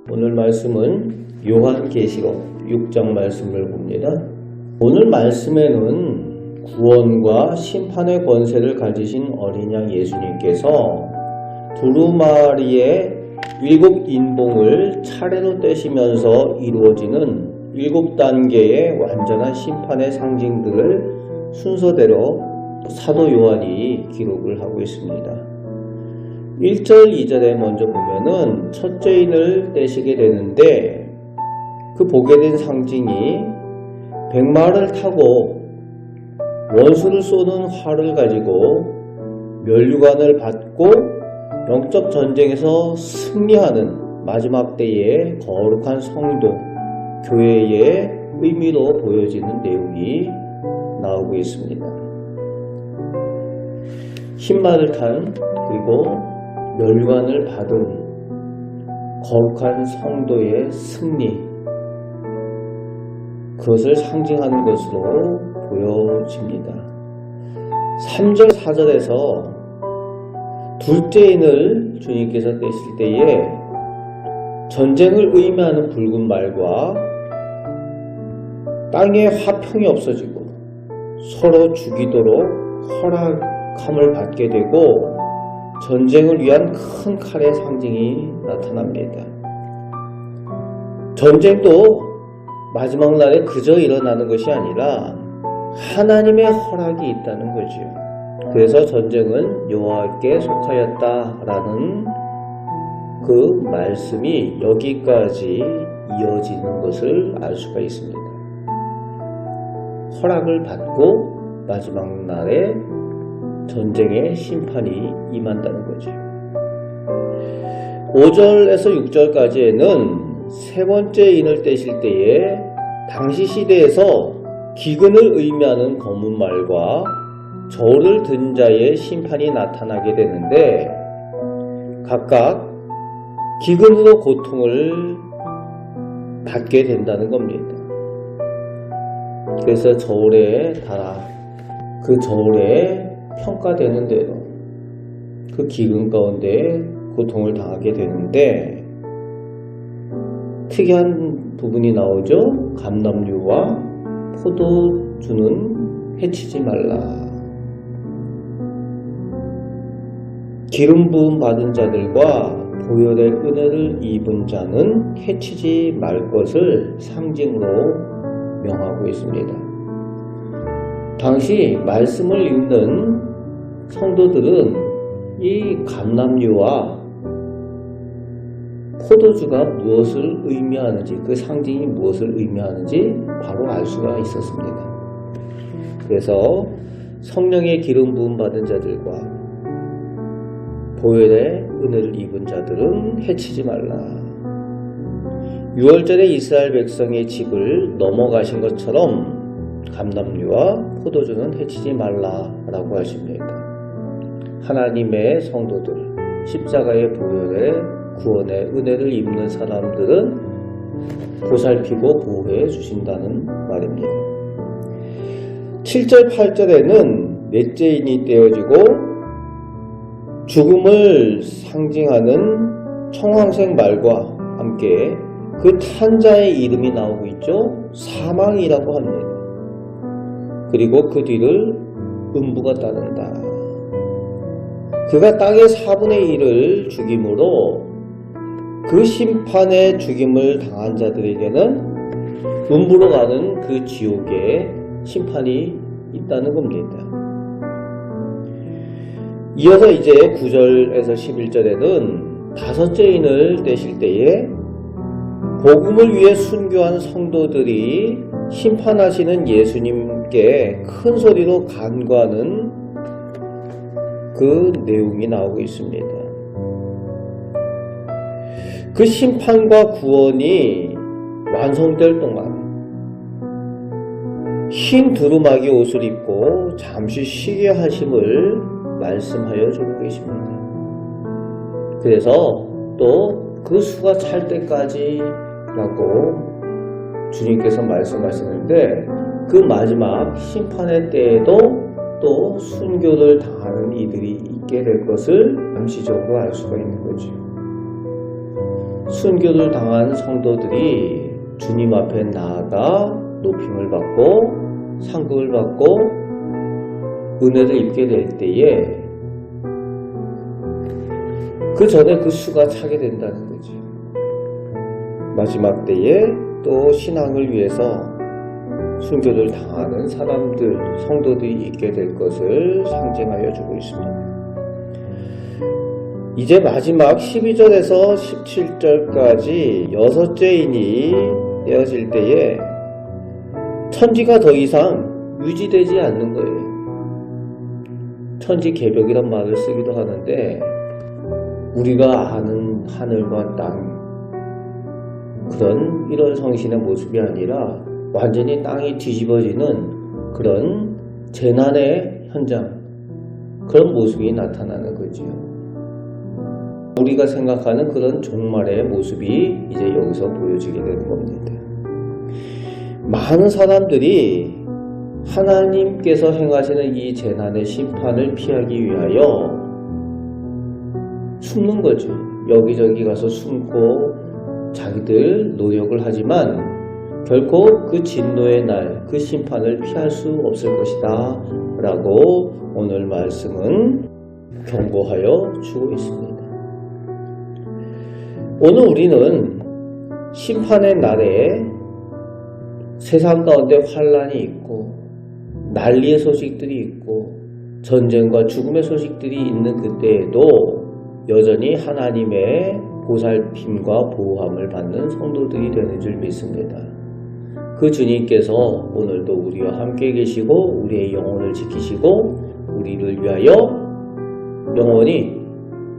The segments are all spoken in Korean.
오늘 말씀은 요한계시록 6장 말씀을 봅니다. 오늘 말씀에는 구원과 심판의 권세를 가지신 어린 양 예수님께서 두루마리의 7인봉을 차례로 떼시면서 이루어지는 7단계의 완전한 심판의 상징들을 순서대로 사도 요한이 기록을 하고 있습니다. 1절, 2절에 먼저 보면은 첫째 인을 떼시게 되는데 그 보게 된 상징이 백마를 타고 원수를 쏘는 활을 가지고 면류관을 받고 영적 전쟁에서 승리하는 마지막 때의 거룩한 성도, 교회의 의미로 보여지는 내용이 나오고 있습니다. 흰말을 탄 그리고 면류관을 받은 거룩한 성도의 승리, 그것을 상징하는 것으로 보여집니다. 3절, 4절에서 둘째 인을 주님께서 떼실 때에 전쟁을 의미하는 붉은 말과 땅에 화평이 없어지고 서로 죽이도록 허락함을 받게 되고 전쟁을 위한 큰 칼의 상징이 나타납니다. 전쟁도 마지막 날에 그저 일어나는 것이 아니라 하나님의 허락이 있다는 거지요. 그래서 전쟁은 여호와께 속하였다라는 그 말씀이 여기까지 이어지는 것을 알 수가 있습니다. 허락을 받고 마지막 날에 전쟁의 심판이 임한다는 거죠. 5절에서 6절까지에는 세 번째 인을 떼실 때에 당시 시대에서 기근을 의미하는 검은 말과 저울을 든 자의 심판이 나타나게 되는데 각각 기근으로 고통을 받게 된다는 겁니다. 그래서 저울에 달아 그 저울에 평가되는 대로 그 기근 가운데 고통을 당하게 되는데 특이한 부분이 나오죠. 감람류와 포도주는 해치지 말라. 기름 부음 받은 자들과 보혈의 은혜를 입은 자는 해치지 말 것을 상징으로 명하고 있습니다. 당시 말씀을 읽는 성도들은 이 감람류와 포도주가 무엇을 의미하는지, 그 상징이 무엇을 의미하는지 바로 알 수가 있었습니다. 그래서 성령의 기름 부음 받은 자들과 보혈의 은혜를 입은 자들은 해치지 말라. 6월절에 이스라엘 백성의 집을 넘어가신 것처럼 감람류와 포도주는 해치지 말라라고 하십니다. 하나님의 성도들, 십자가의 보혈의 구원의 은혜를 입는 사람들은 보살피고 보호해 주신다는 말입니다. 7절, 8절에는 넷째 인이 떼어지고 죽음을 상징하는 청황색 말과 함께 그 탄자의 이름이 나오고 있죠. 사망이라고 합니다. 그리고 그 뒤를 음부가 따른다. 그가 땅의 4분의 1을 죽임으로 그 심판의 죽임을 당한 자들에게는 음부로 가는 그 지옥의 심판이 있다는 겁니다. 이어서 이제 9절에서 11절에는 다섯째 인을 떼실 때에 복음을 위해 순교한 성도들이 심판하시는 예수님께 큰 소리로 간구하는 그 내용이 나오고 있습니다. 그 심판과 구원이 완성될 동안 흰 두루마기 옷을 입고 잠시 쉬게 하심을 말씀하여 주고 계십니다. 그래서 또 그 수가 찰 때까지 라고 주님께서 말씀하시는데 그 마지막 심판의 때에도 또 순교를 당하는 이들이 있게 될 것을 암시적으로 알 수가 있는 거죠. 순교를 당한 성도들이 주님 앞에 나아가 높임을 받고 상급을 받고 은혜를 입게 될 때에 그 전에 그 수가 차게 된다는 거죠. 마지막 때에 또 신앙을 위해서 순교를 당하는 사람들, 성도들이 있게 될 것을 상징하여 주고 있습니다. 이제 마지막 12절에서 17절까지 6죄인이 되어질 때에 천지가 더 이상 유지되지 않는 거예요. 천지 개벽이란 말을 쓰기도 하는데 우리가 아는 하늘과 땅 그런 이런 성신의 모습이 아니라 완전히 땅이 뒤집어지는 그런 재난의 현장, 그런 모습이 나타나는 거죠. 우리가 생각하는 그런 종말의 모습이 이제 여기서 보여지게 되는 겁니다. 많은 사람들이 하나님께서 행하시는 이 재난의 심판을 피하기 위하여 숨는 거죠. 여기저기 가서 숨고 자기들 노력을 하지만 결코 그 진노의 날, 그 심판을 피할 수 없을 것이다 라고 오늘 말씀은 경고하여 주고 있습니다. 오늘 우리는 심판의 날에 세상 가운데 환란이 있고 난리의 소식들이 있고 전쟁과 죽음의 소식들이 있는 그때에도 여전히 하나님의 보살핌과 보호함을 받는 성도들이 되는 줄 믿습니다. 그 주님께서 오늘도 우리와 함께 계시고 우리의 영혼을 지키시고 우리를 위하여 영원히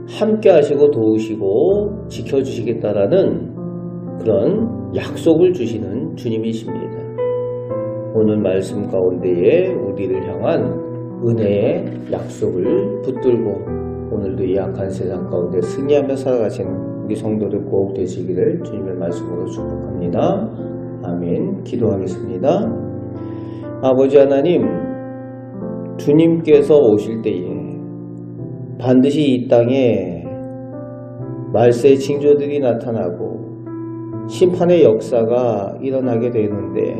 함께 하시고 도우시고 지켜주시겠다라는 그런 약속을 주시는 주님이십니다. 오늘 말씀 가운데에 우리를 향한 은혜의 약속을 붙들고 오늘도 이 악한 세상 가운데 승리하며 살아가시는 우리 성도들 꼭 되시기를 주님의 말씀으로 축복합니다. 아멘. 기도하겠습니다. 아버지 하나님, 주님께서 오실 때에 반드시 이 땅에 말세의 징조들이 나타나고 심판의 역사가 일어나게 되는데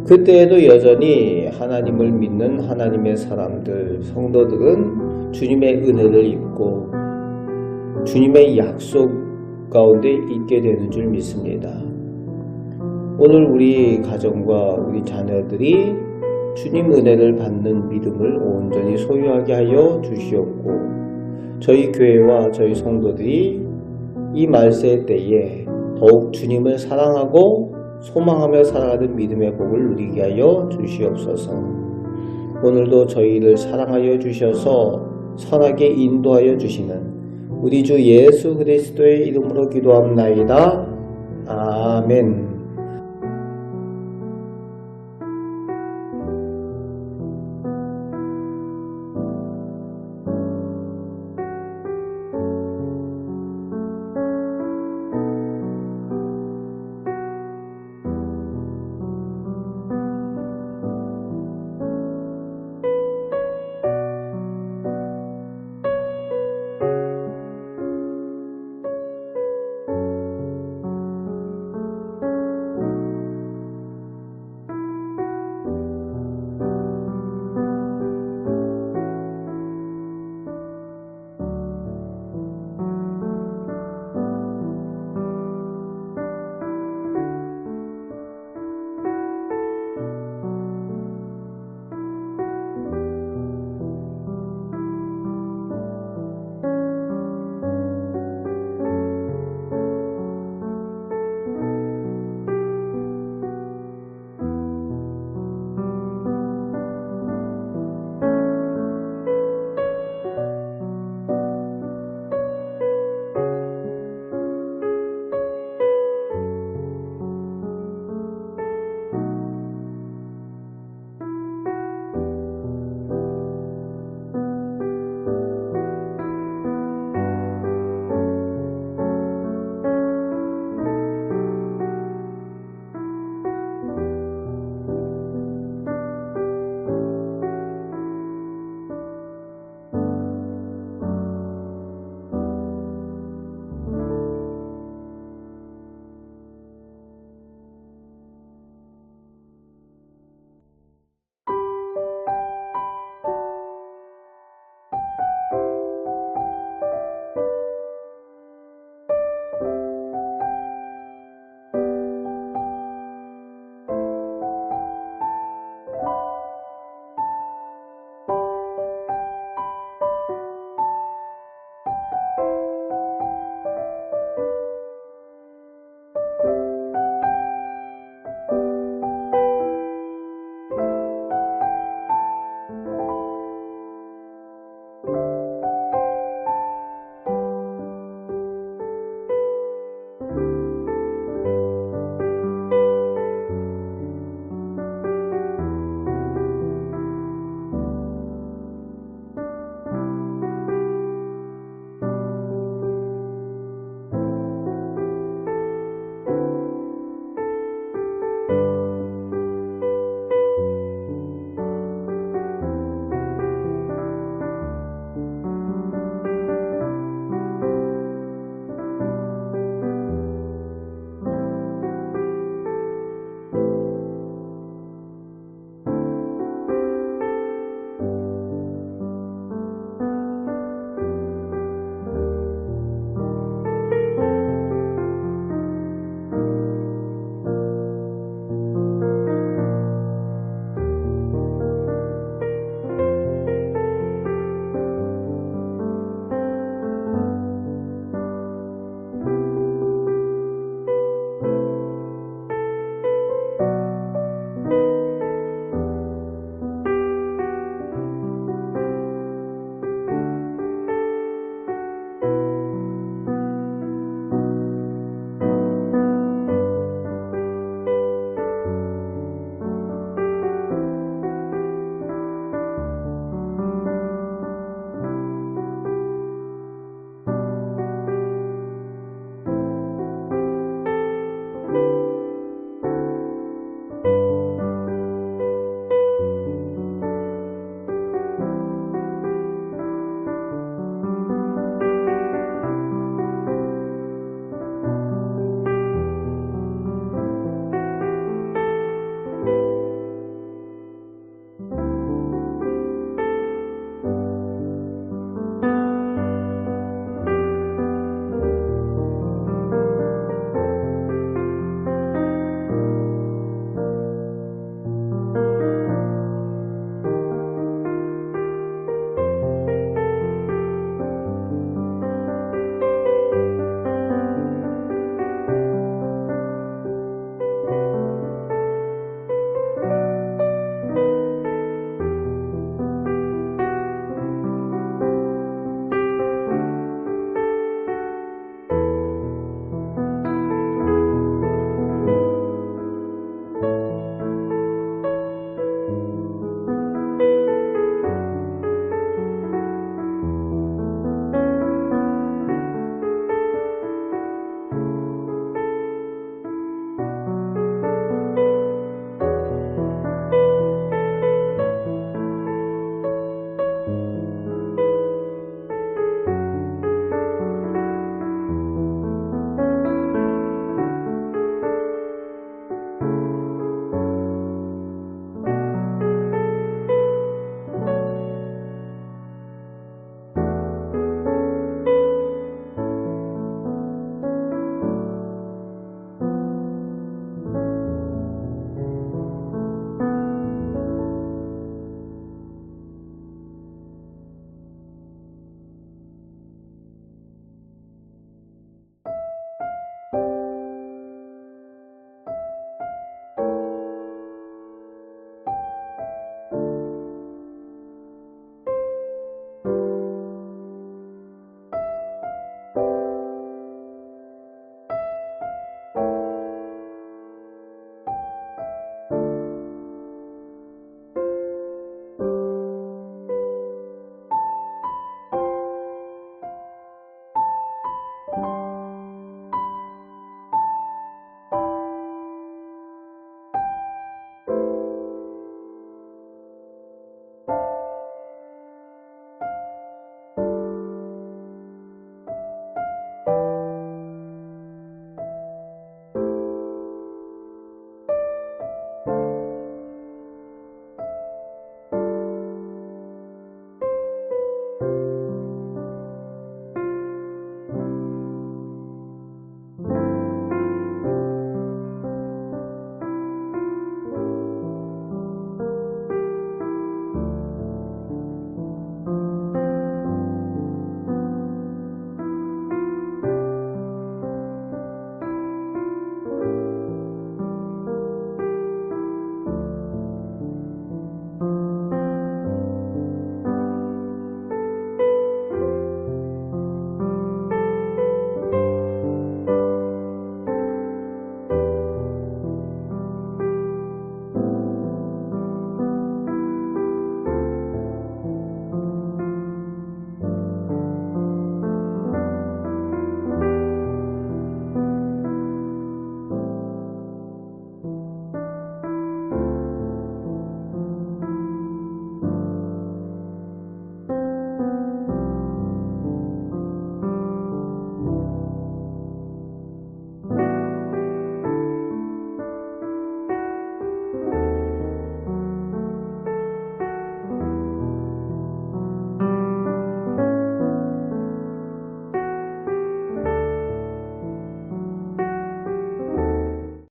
그때에도 여전히 하나님을 믿는 하나님의 사람들, 성도들은 주님의 은혜를 입고 주님의 약속 가운데 있게 되는 줄 믿습니다. 오늘 우리 가정과 우리 자녀들이 주님 은혜를 받는 믿음을 온전히 소유하게 하여 주시옵고 저희 교회와 저희 성도들이 이 말세 때에 더욱 주님을 사랑하고 소망하며 살아가는 믿음의 복을 누리게 하여 주시옵소서. 오늘도 저희를 사랑하여 주셔서 선하게 인도하여 주시는 우리 주 예수 그리스도의 이름으로 기도합나이다. 아멘.